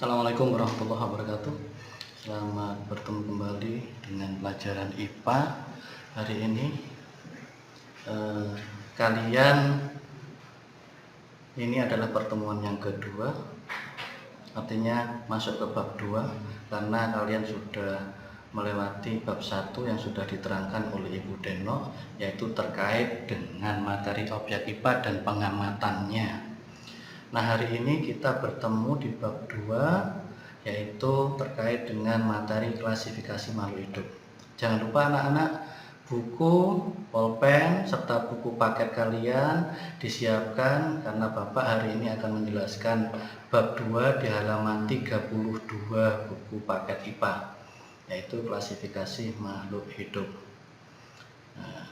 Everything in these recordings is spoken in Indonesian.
Assalamualaikum warahmatullahi wabarakatuh. Selamat bertemu kembali dengan pelajaran IPA. Hari ini ini adalah pertemuan yang kedua, artinya masuk ke bab 2, karena kalian sudah melewati bab 1 yang sudah diterangkan oleh Ibu Deno, yaitu terkait dengan materi objek IPA dan pengamatannya. Nah, hari ini kita bertemu di bab 2, yaitu terkait dengan materi klasifikasi makhluk hidup. Jangan lupa anak-anak, buku, pulpen, serta buku paket kalian disiapkan, karena Bapak hari ini akan menjelaskan bab 2 di halaman 32 buku paket IPA, yaitu klasifikasi makhluk hidup. Nah,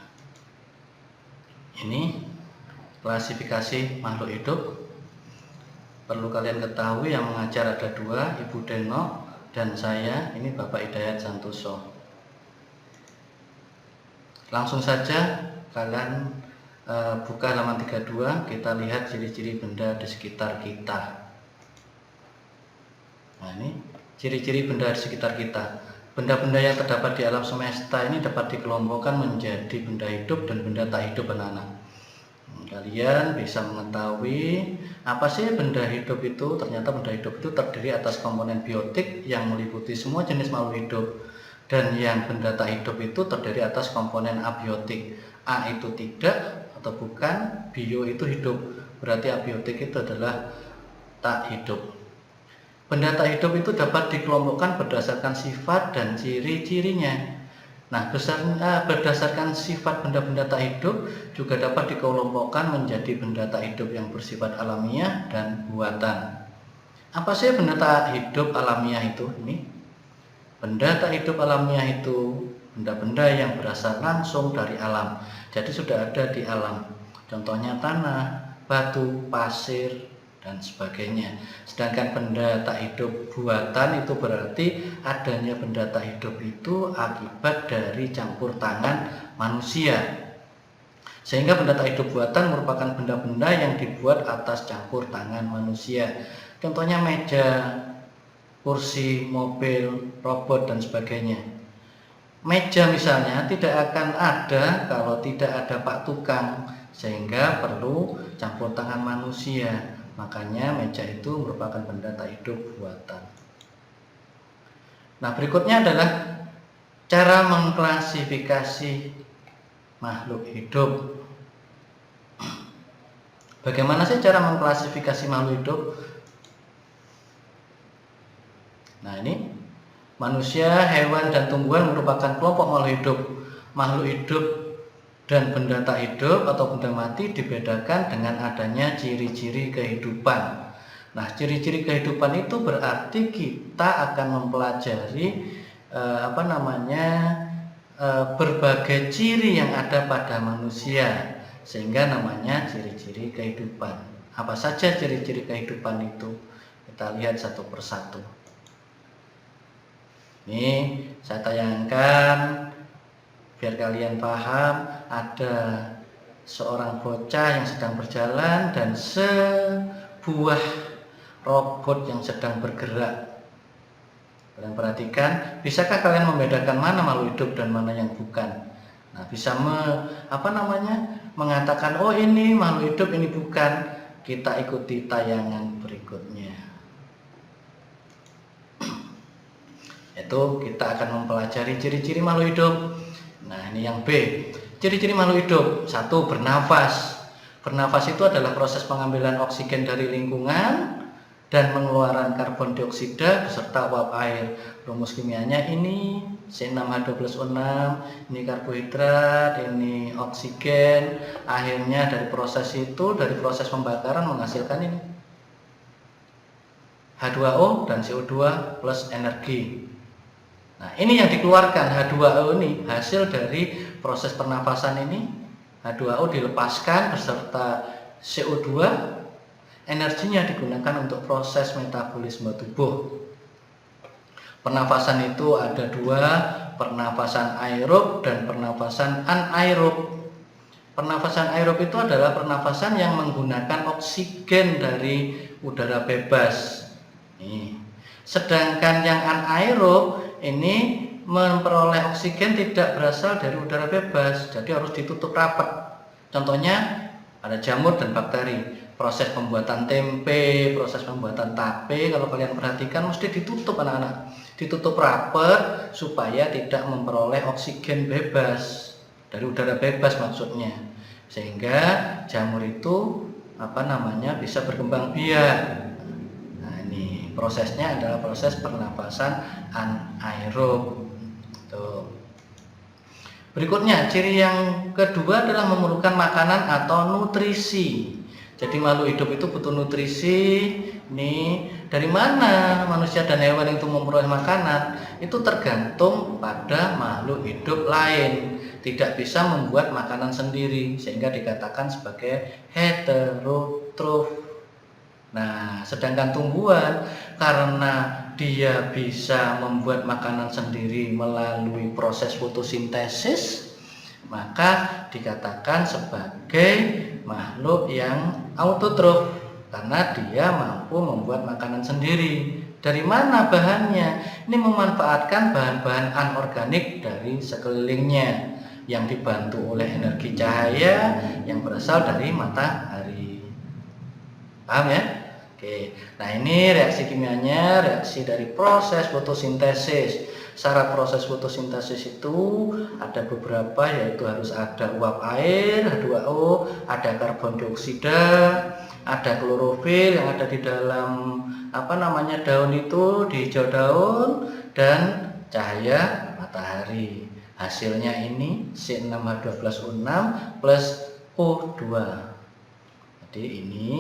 ini klasifikasi makhluk hidup. Perlu kalian ketahui, yang mengajar ada dua, Ibu Deno dan saya, ini Bapak Hidayat Santoso. Langsung saja kalian buka halaman 32, kita lihat ciri-ciri benda di sekitar kita. Nah, ini ciri-ciri benda di sekitar kita. Benda-benda yang terdapat di alam semesta ini dapat dikelompokkan menjadi benda hidup dan benda tak hidup, anak-anak. Kalian bisa mengetahui apa sih benda hidup itu. Ternyata benda hidup itu terdiri atas komponen biotik yang meliputi semua jenis makhluk hidup, dan yang benda tak hidup itu terdiri atas komponen abiotik. A itu tidak atau bukan, bio itu hidup, berarti abiotik itu adalah tak hidup. Benda tak hidup itu dapat dikelompokkan berdasarkan sifat dan ciri-cirinya. Nah, berdasarkan sifat benda-benda tak hidup juga dapat dikelompokkan menjadi benda tak hidup yang bersifat alamiah dan buatan. Apa sih benda tak hidup alamiah itu? Ini benda tak hidup alamiah itu benda-benda yang berasal langsung dari alam, jadi sudah ada di alam. Contohnya tanah, batu, pasir, dan sebagainya. Sedangkan benda tak hidup buatan itu berarti adanya benda tak hidup itu akibat dari campur tangan manusia. Sehingga benda tak hidup buatan merupakan benda-benda yang dibuat atas campur tangan manusia. Contohnya meja, kursi, mobil, robot, dan sebagainya. Meja misalnya tidak akan ada kalau tidak ada pak tukang, sehingga perlu campur tangan manusia. Makanya meja itu merupakan benda tak hidup buatan. Nah, berikutnya adalah cara mengklasifikasi makhluk hidup. Bagaimana sih cara mengklasifikasi makhluk hidup? Nah, ini manusia, hewan, dan tumbuhan merupakan kelompok makhluk hidup. Makhluk hidup dan benda tak hidup atau benda mati dibedakan dengan adanya ciri-ciri kehidupan. Nah, ciri-ciri kehidupan itu berarti kita akan mempelajari berbagai ciri yang ada pada manusia, sehingga namanya ciri-ciri kehidupan. Apa saja ciri-ciri kehidupan itu? Kita lihat satu persatu. Ini saya tayangkan biar kalian paham. Ada seorang bocah yang sedang berjalan dan sebuah robot yang sedang bergerak. Kalian perhatikan, bisakah kalian membedakan mana makhluk hidup dan mana yang bukan? Nah, bisa mengatakan, oh ini makhluk hidup, ini bukan. Kita ikuti tayangan berikutnya. Itu kita akan mempelajari ciri-ciri makhluk hidup. Nah, ini yang B. Ciri-ciri makhluk hidup. 1. Bernafas. Bernafas itu adalah proses pengambilan oksigen dari lingkungan dan pengeluaran karbon dioksida beserta uap air. Rumus kimianya ini C6H12O6, ini karbohidrat, ini oksigen. Akhirnya dari proses pembakaran menghasilkan ini H2O dan CO2 plus energi. Nah, ini yang dikeluarkan H2O ini hasil dari proses pernafasan ini. H2O dilepaskan beserta CO2, energinya digunakan untuk proses metabolisme tubuh. Pernafasan itu ada dua, pernafasan aerob dan pernafasan anaerob. Pernafasan aerob itu adalah pernafasan yang menggunakan oksigen dari udara bebas. Nih, Sedangkan yang anaerob ini memperoleh oksigen tidak berasal dari udara bebas, jadi harus ditutup rapat. Contohnya ada jamur dan bakteri. Proses pembuatan tempe, proses pembuatan tape, kalau kalian perhatikan mesti ditutup anak-anak. Ditutup rapat supaya tidak memperoleh oksigen bebas dari udara bebas maksudnya. Sehingga jamur itu bisa berkembang biak. Nah, ini prosesnya adalah proses pernapasan anaerob. Tuh. Berikutnya, ciri yang kedua adalah memerlukan makanan atau nutrisi. Jadi makhluk hidup itu butuh nutrisi. Nih, dari mana manusia dan hewan itu memperoleh makanan? Itu tergantung pada makhluk hidup lain. Tidak bisa membuat makanan sendiri, sehingga dikatakan sebagai heterotrof. Nah, sedangkan tumbuhan karena dia bisa membuat makanan sendiri melalui proses fotosintesis, maka dikatakan sebagai makhluk yang autotrof karena dia mampu membuat makanan sendiri. Dari mana bahannya? Ini memanfaatkan bahan-bahan anorganik dari sekelilingnya yang dibantu oleh energi cahaya yang berasal dari matahari. Paham ya? Oke, nah ini reaksi kimianya, reaksi dari proses fotosintesis. Syarat proses fotosintesis itu ada beberapa, yaitu harus ada uap air H2O, ada karbon dioksida, ada klorofil yang ada di dalam daun itu, di hijau daun, dan cahaya matahari. Hasilnya ini C6H12O6 plus O2. Jadi ini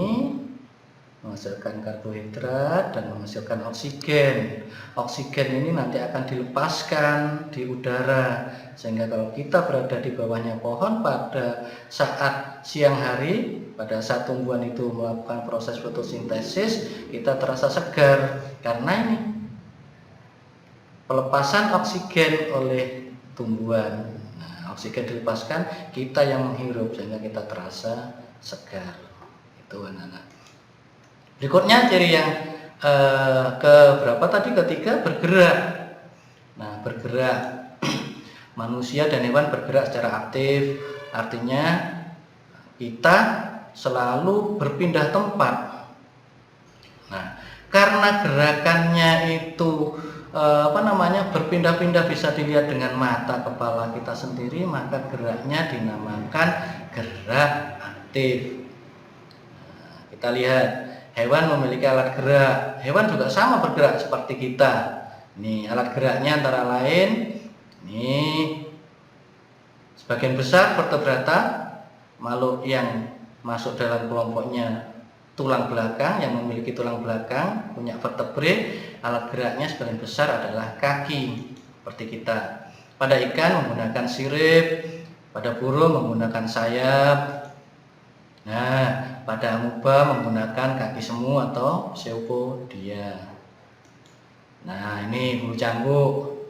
menghasilkan karbohidrat dan menghasilkan oksigen. Oksigen ini nanti akan dilepaskan di udara, sehingga kalau kita berada di bawahnya pohon pada saat siang hari, pada saat tumbuhan itu melakukan proses fotosintesis, kita terasa segar karena ini pelepasan oksigen oleh tumbuhan. Nah, oksigen dilepaskan, kita yang menghirup, sehingga kita terasa segar. Itu anak-anak. Berikutnya ciri yang keberapa tadi? Ketiga, bergerak. Nah, bergerak. Manusia dan hewan bergerak secara aktif, artinya kita selalu berpindah tempat. Nah, karena gerakannya itu berpindah-pindah bisa dilihat dengan mata kepala kita sendiri, maka geraknya dinamakan gerak aktif. Nah, kita lihat. Hewan memiliki alat gerak. Hewan juga sama bergerak seperti kita. Nih, alat geraknya antara lain sebagian besar vertebrata, makhluk yang masuk dalam kelompoknya tulang belakang, yang memiliki tulang belakang, punya vertebre. Alat geraknya sebagian besar adalah kaki, seperti kita. Pada ikan menggunakan sirip, pada burung menggunakan sayap. Nah, pada amuba menggunakan kaki semu atau pseudopodia. Nah, ini bulu cambuk.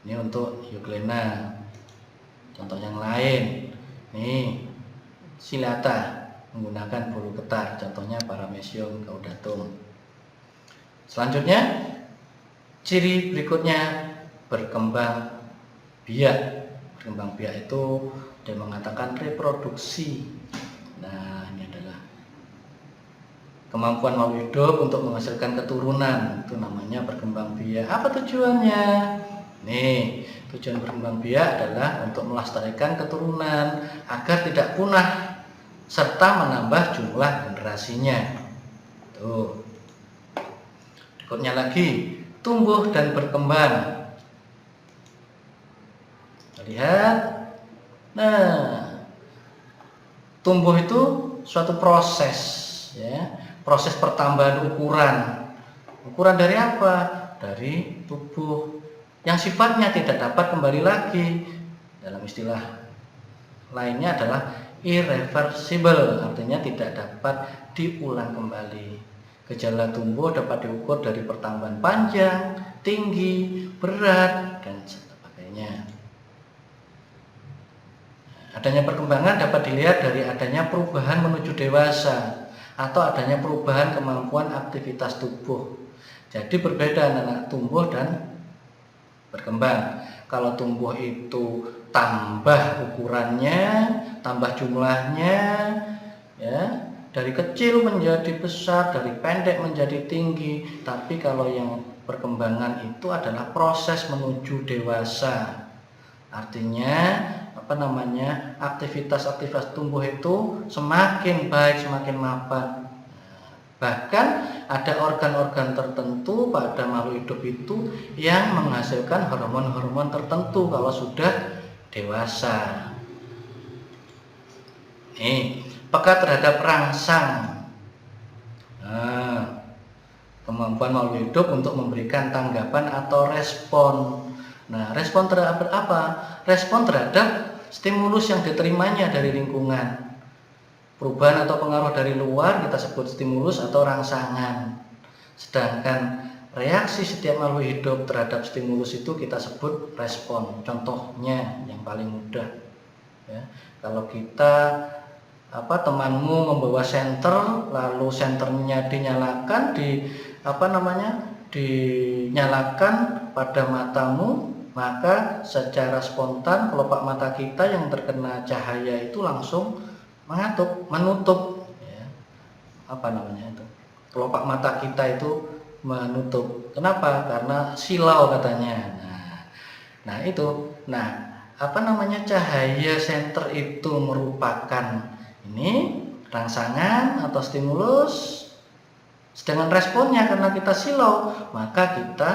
Ini untuk Euglena. Contoh yang lain. Nih, Silata menggunakan bulu ketar. Contohnya Paramecium caudatum. Selanjutnya, ciri berikutnya berkembang biak. Berkembang biak itu dia mengatakan reproduksi. Nah, ini adalah kemampuan makhluk hidup untuk menghasilkan keturunan. Itu namanya berkembang biak. Apa tujuannya? Nih, tujuan berkembang biak adalah untuk melestarikan keturunan agar tidak punah serta menambah jumlah generasinya. Tuh. Berikutnya lagi, tumbuh dan berkembang. Kita lihat. Nah, tumbuh itu suatu proses, ya, proses pertambahan ukuran. Ukuran dari apa? Dari tubuh yang sifatnya tidak dapat kembali lagi. Dalam istilah lainnya adalah irreversible, artinya tidak dapat diulang kembali. Gejala tumbuh dapat diukur dari pertambahan panjang, tinggi, berat, dan sebagainya. Adanya perkembangan dapat dilihat dari adanya perubahan menuju dewasa atau adanya perubahan kemampuan aktivitas tubuh. Jadi berbeda anak tumbuh dan berkembang. Kalau tumbuh itu tambah ukurannya, tambah jumlahnya, ya, dari kecil menjadi besar, dari pendek menjadi tinggi. Tapi kalau yang perkembangan itu adalah proses menuju dewasa. Artinya aktivitas tumbuh itu semakin baik, semakin mapan. Bahkan ada organ-organ tertentu pada makhluk hidup itu yang menghasilkan hormon-hormon tertentu kalau sudah dewasa. Peka terhadap rangsang. Kemampuan makhluk hidup untuk memberikan tanggapan atau respon. Nah, respon terhadap apa? Respon terhadap stimulus yang diterimanya dari lingkungan. Perubahan atau pengaruh dari luar kita sebut stimulus atau rangsangan. Sedangkan reaksi setiap makhluk hidup terhadap stimulus itu kita sebut respon. Contohnya yang paling mudah, ya, kalau kita temanmu membawa senter, lalu senternya dinyalakan dinyalakan pada matamu, maka secara spontan kelopak mata kita yang terkena cahaya itu langsung menutup, ya. Kelopak mata kita itu menutup. Kenapa? Karena silau katanya. Cahaya senter itu merupakan rangsangan atau stimulus. Sedangkan responnya karena kita silau, maka kita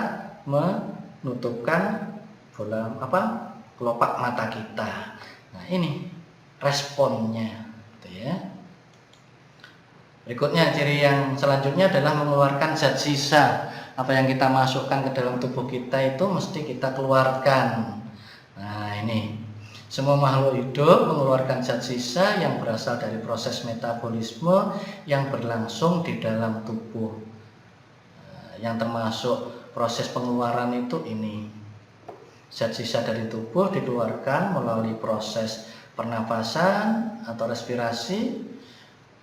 menutupkan kelopak mata kita. Nah, ini responnya. Ya. Berikutnya ciri yang selanjutnya adalah mengeluarkan zat sisa. Apa yang kita masukkan ke dalam tubuh kita itu mesti kita keluarkan. Nah, ini semua makhluk hidup mengeluarkan zat sisa yang berasal dari proses metabolisme yang berlangsung di dalam tubuh. Yang termasuk proses pengeluaran itu ini. Zat sisa dari tubuh dikeluarkan melalui proses pernapasan atau respirasi,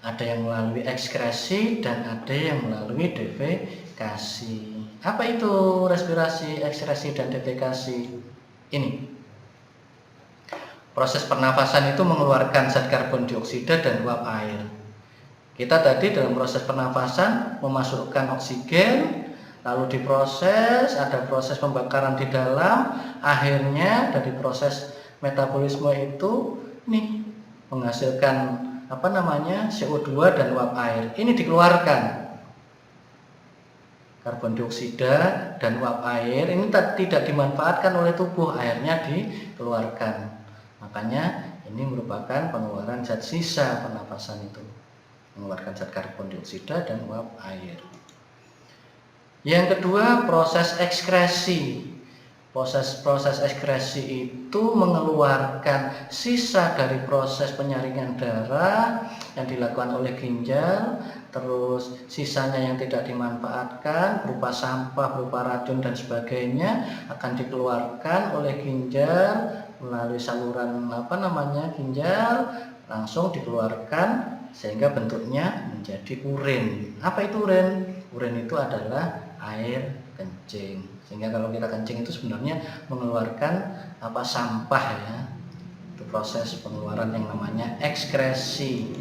ada yang melalui ekskresi dan ada yang melalui defekasi. Apa itu respirasi, ekskresi, dan defekasi? Ini proses pernapasan itu mengeluarkan zat karbon dioksida dan uap air. Kita tadi dalam proses pernapasan memasukkan oksigen, lalu diproses, ada proses pembakaran di dalam, akhirnya dari proses metabolisme itu menghasilkan CO2 dan uap air. Ini dikeluarkan. Karbon dioksida dan uap air ini tidak dimanfaatkan oleh tubuh, akhirnya dikeluarkan. Makanya ini merupakan pengeluaran zat sisa pernapasan itu. Mengeluarkan zat karbon dioksida dan uap air. Yang kedua, proses ekskresi. Proses ekskresi itu mengeluarkan sisa dari proses penyaringan darah yang dilakukan oleh ginjal, terus sisanya yang tidak dimanfaatkan berupa sampah, berupa racun dan sebagainya akan dikeluarkan oleh ginjal melalui saluran ginjal, langsung dikeluarkan sehingga bentuknya menjadi urin. Apa itu urin? Urin itu adalah air kencing. Sehingga kalau kita kencing itu sebenarnya mengeluarkan sampah, ya. Itu proses pengeluaran yang namanya ekskresi.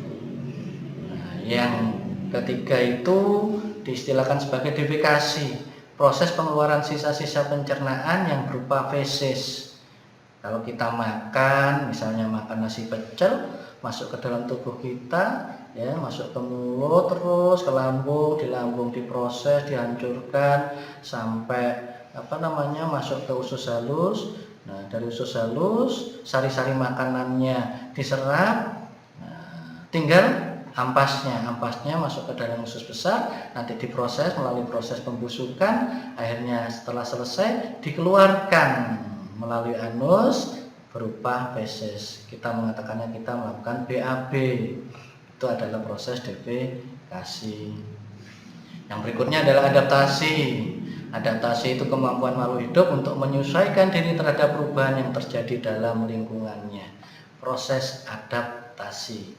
Nah, yang ketiga itu diistilahkan sebagai defekasi. Proses pengeluaran sisa-sisa pencernaan yang berupa feses. Kalau kita makan, misalnya makan nasi pecel, masuk ke dalam tubuh kita, ya, masuk ke mulut terus ke lambung, di lambung diproses, dihancurkan sampai masuk ke usus halus. Nah, dari usus halus sari-sari makanannya diserap. Nah, tinggal ampasnya masuk ke dalam usus besar, nanti diproses melalui proses pembusukan, akhirnya setelah selesai dikeluarkan melalui anus berupa feses. Kita mengatakannya kita melakukan BAB. Itu adalah proses defekasi. Yang berikutnya adalah adaptasi. Adaptasi itu kemampuan makhluk hidup untuk menyesuaikan diri terhadap perubahan yang terjadi dalam lingkungannya. Proses adaptasi.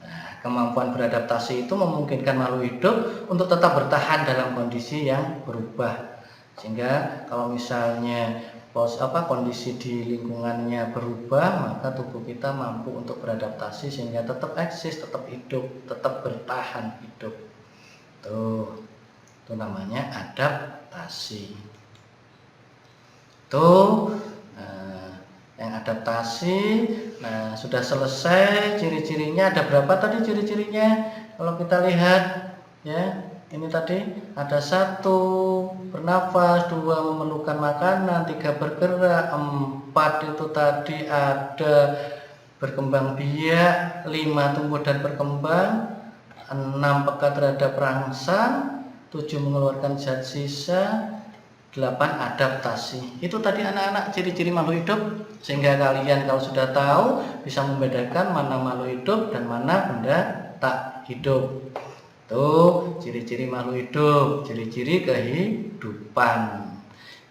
Nah, kemampuan beradaptasi itu memungkinkan makhluk hidup untuk tetap bertahan dalam kondisi yang berubah. Sehingga kalau misalnya kondisi di lingkungannya berubah, maka tubuh kita mampu untuk beradaptasi sehingga tetap eksis, tetap hidup, tetap bertahan hidup. Itu namanya adaptasi. Yang adaptasi. Nah, sudah selesai. Ciri-cirinya ada berapa tadi ciri-cirinya? Kalau kita lihat ya, ini tadi ada 1 bernafas, 2 memerlukan makanan, 3 bergerak, 4 itu tadi ada berkembang biak, 5 tumbuh dan berkembang, 6 peka terhadap rangsang, 7 mengeluarkan zat sisa, 8 adaptasi. Itu tadi anak-anak ciri-ciri makhluk hidup, sehingga kalian kalau sudah tahu bisa membedakan mana makhluk hidup dan mana benda tak hidup. Tuh, ciri-ciri makhluk hidup, ciri-ciri kehidupan.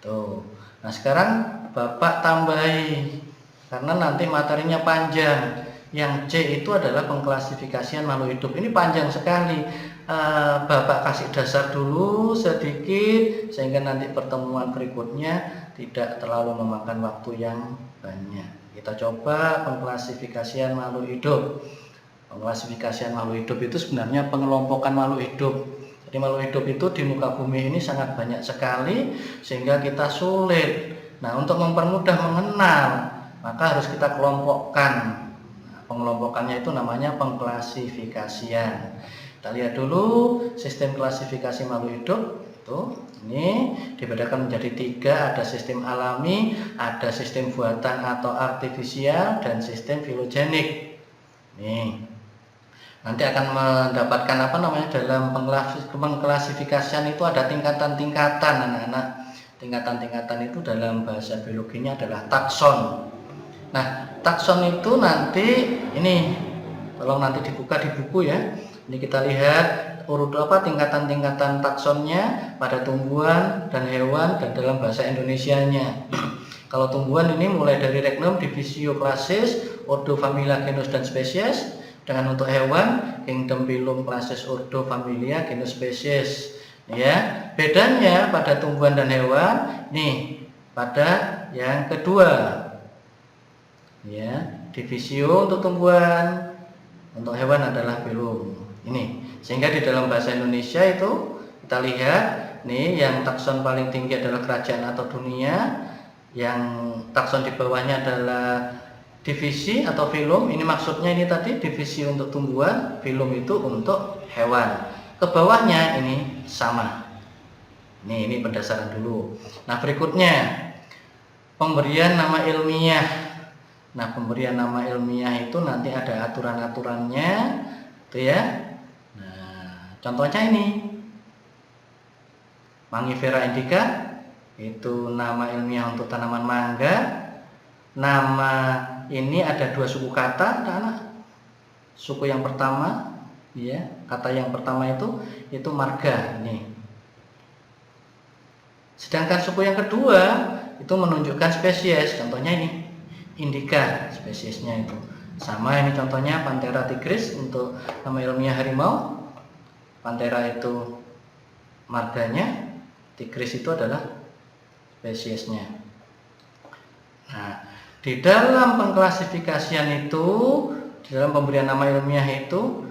Tuh. Nah, sekarang Bapak tambahi karena nanti materinya panjang. Yang C itu adalah pengklasifikasian makhluk hidup. Ini panjang sekali. Bapak kasih dasar dulu sedikit sehingga nanti pertemuan berikutnya tidak terlalu memakan waktu yang banyak. Kita coba pengklasifikasian makhluk hidup. Pengklasifikasian makhluk hidup itu sebenarnya pengelompokan makhluk hidup. Jadi makhluk hidup itu di muka bumi ini sangat banyak sekali sehingga kita sulit. Nah, untuk mempermudah mengenal, maka harus kita kelompokkan. Nah, pengelompokannya itu namanya pengklasifikasian. Kita lihat dulu sistem klasifikasi makhluk hidup. Ini dibedakan menjadi 3, ada sistem alami, ada sistem buatan atau artifisial, dan sistem filogenik. Nih, nanti akan mendapatkan dalam pengklasifikasian itu ada tingkatan-tingkatan anak-anak. Tingkatan-tingkatan itu dalam bahasa biologinya adalah takson. Nah, takson itu nanti ini tolong nanti dibuka di buku ya. Ini kita lihat urut tingkatan-tingkatan taksonnya pada tumbuhan dan hewan dan dalam bahasa Indonesianya. Kalau tumbuhan ini mulai dari Regnum, Divisio, Classis, Ordo, Familia, Genus dan Spesies. Dengan untuk hewan, Kingdom, Phylum, Classis, Ordo, Familia, Genus, Spesies. Ya, bedanya pada tumbuhan dan hewan, nih pada yang kedua. Ya, Divisio untuk tumbuhan, untuk hewan adalah Phylum. Ini, sehingga di dalam bahasa Indonesia itu kita lihat, nih yang takson paling tinggi adalah kerajaan atau dunia, yang takson di bawahnya adalah divisi atau filum. Ini maksudnya ini tadi divisi untuk tumbuhan, filum itu untuk hewan. Ke bawahnya ini sama. Ini pendasaran dulu. Nah, berikutnya pemberian nama ilmiah. Nah, pemberian nama ilmiah itu nanti ada aturan-aturannya, tuh ya. Nah, contohnya ini Mangifera indica, itu nama ilmiah untuk tanaman mangga. Nama ini ada 2 suku kata, anak-anak. Suku yang pertama, ya, kata yang pertama itu marga, nih. Sedangkan suku yang kedua itu menunjukkan spesies, contohnya ini indica, spesiesnya itu. Sama ini contohnya Panthera tigris untuk nama ilmiah harimau. Panthera itu marganya, tigris itu adalah spesiesnya. Nah, di dalam pengklasifikasian itu, di dalam pemberian nama ilmiah itu,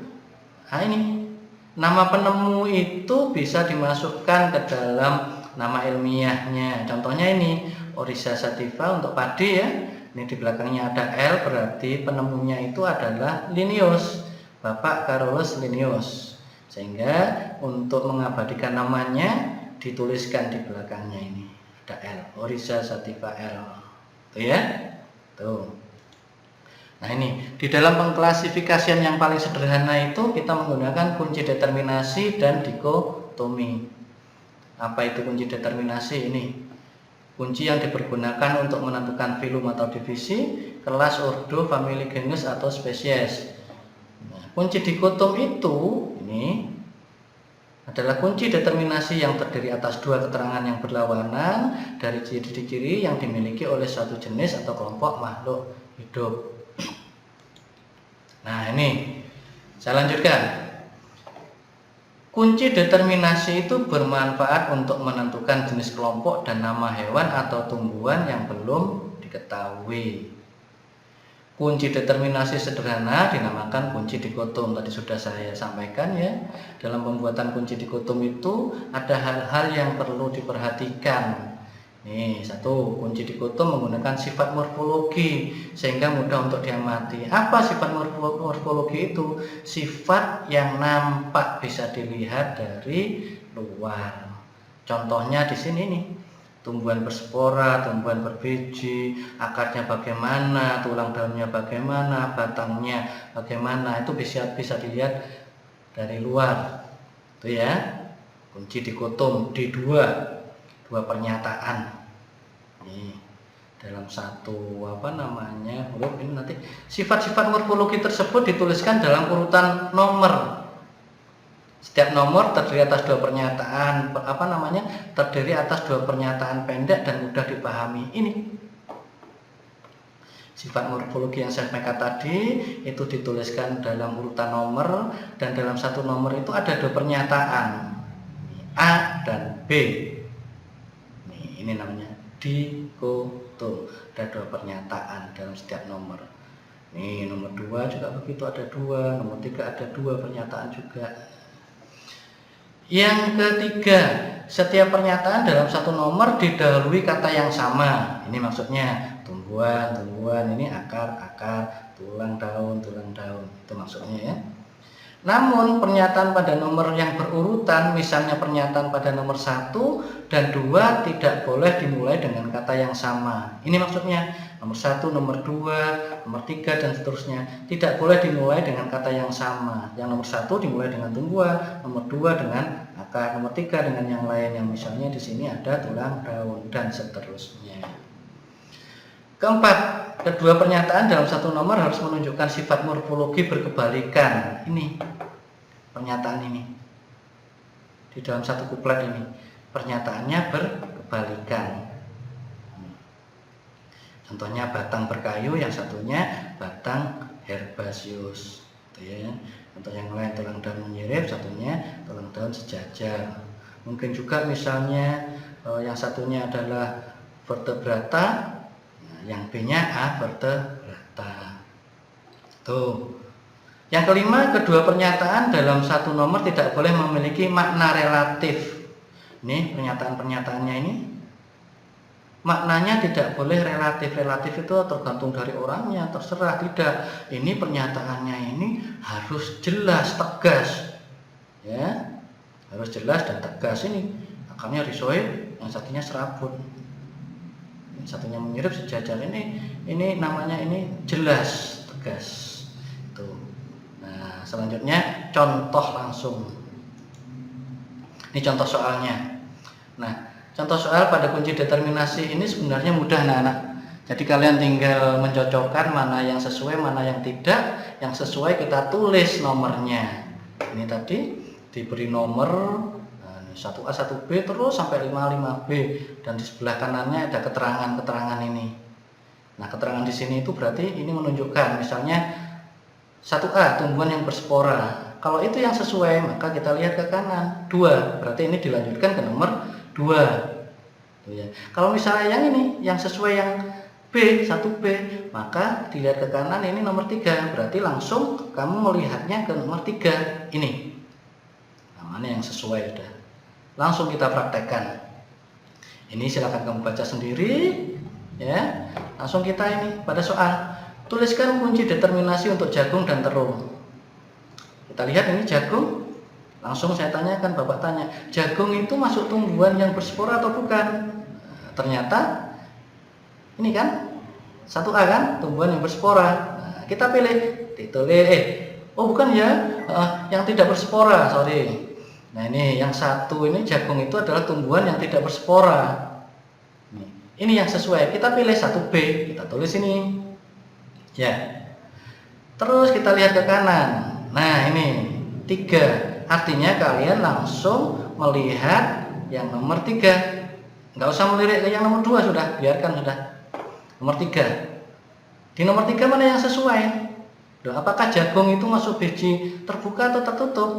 nah ini nama penemu itu bisa dimasukkan ke dalam nama ilmiahnya. Contohnya ini Oryza sativa untuk padi ya. Ini di belakangnya ada L, berarti penemunya itu adalah Linnaeus, Bapak Carolus Linnaeus. Sehingga untuk mengabadikan namanya dituliskan di belakangnya ini ada L, Oryza sativa L. Tuh ya. Tuh. Nah, ini di dalam pengklasifikasian yang paling sederhana itu kita menggunakan kunci determinasi dan dikotomi. Apa itu kunci determinasi? Ini kunci yang dipergunakan untuk menentukan filum atau divisi, kelas, ordo, famili, genus atau spesies. Nah, kunci dikotom itu ini adalah kunci determinasi yang terdiri atas 2 keterangan yang berlawanan dari ciri-ciri yang dimiliki oleh suatu jenis atau kelompok makhluk hidup. Nah, ini Saya lanjutkan. Kunci determinasi itu bermanfaat untuk menentukan jenis kelompok dan nama hewan atau tumbuhan yang belum diketahui. Kunci determinasi sederhana dinamakan kunci dikotom. Tadi sudah saya sampaikan ya. Dalam pembuatan kunci dikotom itu ada hal-hal yang perlu diperhatikan. Nih, satu, kunci dikotom menggunakan sifat morfologi sehingga mudah untuk diamati. Apa sifat morfologi itu? Sifat yang nampak bisa dilihat dari luar. Contohnya di sini nih. Tumbuhan berspora, tumbuhan berbiji, akarnya bagaimana, tulang daunnya bagaimana, batangnya bagaimana, itu bisa dilihat dari luar. Itu ya, kunci dikotom di dua pernyataan. Nih, dalam satu huruf ini nanti sifat-sifat morfologi tersebut dituliskan dalam urutan nomor. Setiap nomor terdiri atas dua pernyataan terdiri atas dua pernyataan pendek dan mudah dipahami. Ini sifat morfologi yang saya sampaikan tadi itu dituliskan dalam urutan nomor, dan dalam satu nomor itu ada dua pernyataan, A dan B. Ini namanya dikotom, ada dua pernyataan dalam setiap nomor. Nih, nomor 2 juga begitu, ada dua, nomor 3 ada dua pernyataan juga. Yang ketiga, setiap pernyataan dalam satu nomor didahului kata yang sama. Ini maksudnya tumbuhan, ini akar, tulang daun. Itu maksudnya ya. Namun pernyataan pada nomor yang berurutan, misalnya pernyataan pada nomor 1 dan 2 tidak boleh dimulai dengan kata yang sama. Ini maksudnya nomor 1, nomor 2, nomor 3 dan seterusnya tidak boleh dimulai dengan kata yang sama. Yang nomor 1 dimulai dengan tumbuhan, nomor 2 dengan akar, nomor 3 dengan yang lain, yang misalnya di sini ada tulang daun dan seterusnya. Keempat, kedua pernyataan dalam satu nomor harus menunjukkan sifat morfologi berkebalikan. Ini pernyataan ini di dalam satu kuplet ini pernyataannya berkebalikan. Contohnya batang berkayu, yang satunya batang herbaceous. Ya. Contoh yang lain tulang daun menyirip, satunya tulang daun sejajar. Mungkin juga misalnya yang satunya adalah vertebrata, yang B-nya A vertebrata. Tuh. Yang kelima, kedua pernyataan dalam satu nomor tidak boleh memiliki makna relatif. Ini pernyataan-pernyataannya ini maknanya tidak boleh relatif. Relatif itu tergantung dari orangnya, terserah, tidak. Ini pernyataannya ini harus jelas, tegas. Ya. Harus jelas dan tegas ini. Akarnya rizoid, yang satunya serabut. Satunya menyirip sejajar, ini namanya ini jelas, tegas. Tuh. Nah, selanjutnya contoh langsung. Ini contoh soalnya. Nah, contoh soal pada kunci determinasi ini sebenarnya mudah anak-anak. Jadi kalian tinggal mencocokkan mana yang sesuai, mana yang tidak. Yang sesuai kita tulis nomornya. Ini tadi diberi nomor 1A, 1B terus sampai 5, 5B, dan di sebelah kanannya ada keterangan-keterangan ini. Nah, keterangan di sini itu berarti ini menunjukkan misalnya 1A tumbuhan yang berspora. Kalau itu yang sesuai, maka kita lihat ke kanan. 2, berarti ini dilanjutkan ke nomor 2. Tuh ya. Kalau misalnya yang ini yang sesuai yang B, 1B, maka dilihat ke kanan, ini nomor 3. Berarti langsung kamu melihatnya ke nomor 3 ini. Nah, mana yang sesuai udah. Langsung kita praktekkan. Ini silakan kamu baca sendiri ya. Langsung kita ini pada soal. Tuliskan kunci determinasi untuk jagung dan terung. Kita lihat ini jagung. Langsung saya tanyakan, Bapak tanya, jagung itu masuk tumbuhan yang berspora atau bukan? Ternyata ini kan 1A kan, tumbuhan yang berspora. Nah, kita pilih, ditulis oh bukan ya, yang tidak berspora, sorry. Nah, ini yang satu ini jagung itu adalah tumbuhan yang tidak berspora. Ini yang sesuai. Kita pilih 1B, kita tulis ini. Ya. Terus kita lihat ke kanan. Nah, ini 3. Artinya kalian langsung melihat yang nomor 3. Nggak usah melirik ke yang nomor 2 sudah, biarkan sudah. Nomor 3. Di nomor 3 mana yang sesuai? Loh, apakah jagung itu masuk biji terbuka atau tertutup?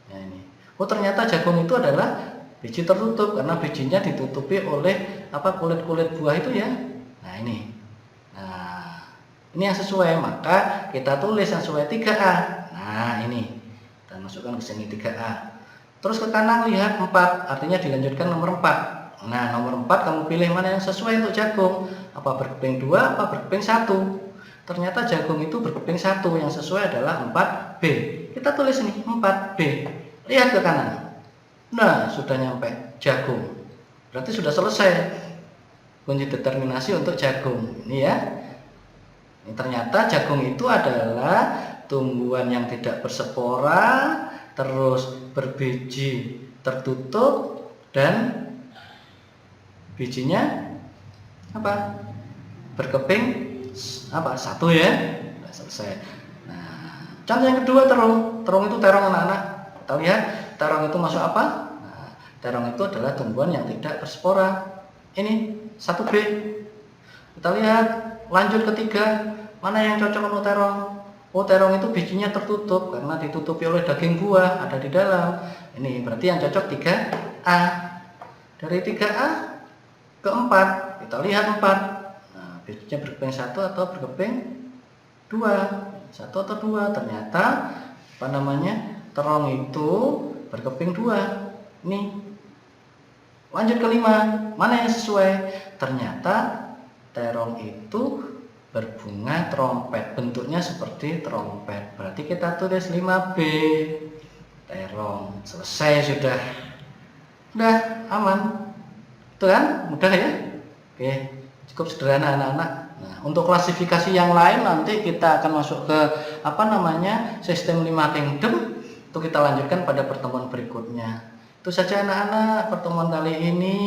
Nah ini. Oh ternyata jagung itu adalah biji tertutup karena bijinya ditutupi oleh kulit-kulit buah itu ya. Nah ini. Nah ini yang sesuai, maka kita tulis yang sesuai 3A. Nah ini kita masukkan ke sini 3A. Terus ke kanan lihat 4, artinya dilanjutkan nomor 4. Nah nomor 4 kamu pilih mana yang sesuai untuk jagung, apa berkeping 2 apa berkeping 1. Ternyata jagung itu berkeping 1, yang sesuai adalah 4B. Kita tulis ini 4B. Lihat ke kanan. Nah, sudah nyampe jagung. Berarti sudah selesai kunci determinasi untuk jagung. Ini ya. Ini ternyata jagung itu adalah tumbuhan yang tidak berspora, terus berbiji tertutup dan bijinya apa? Berkeping 1 ya. Nah, selesai. Nah, contoh yang kedua terong. Terong itu terong anak-anak. Kita lihat terong itu masuk apa? Nah, terong itu adalah tumbuhan yang tidak berspora. Ini 1B. Kita lihat lanjut ketiga, mana yang cocok untuk terong? Oh, terong itu bijinya tertutup karena ditutupi oleh daging buah ada di dalam. Ini berarti yang cocok 3A. Dari 3A ke 4, kita lihat 4. Bijinya berkeping 1 atau berkeping 2, 1 atau 2. Ternyata terong itu berkeping 2. Nih lanjut ke 5, mana yang sesuai? Ternyata terong itu berbunga trompet, bentuknya seperti trompet, berarti kita tulis 5B. Terong. Selesai sudah aman. Itu kan mudah ya. Oke, cukup sederhana anak-anak. Nah, untuk klasifikasi yang lain nanti kita akan masuk ke sistem 5 kingdom. Itu kita lanjutkan pada pertemuan berikutnya. Itu saja anak-anak pertemuan kali ini.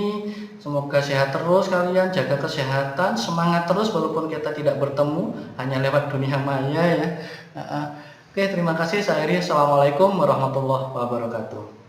Semoga sehat terus kalian, jaga kesehatan, semangat terus walaupun kita tidak bertemu, hanya lewat dunia maya ya. Oke, terima kasih. Saya Iri. Assalamualaikum warahmatullahi wabarakatuh.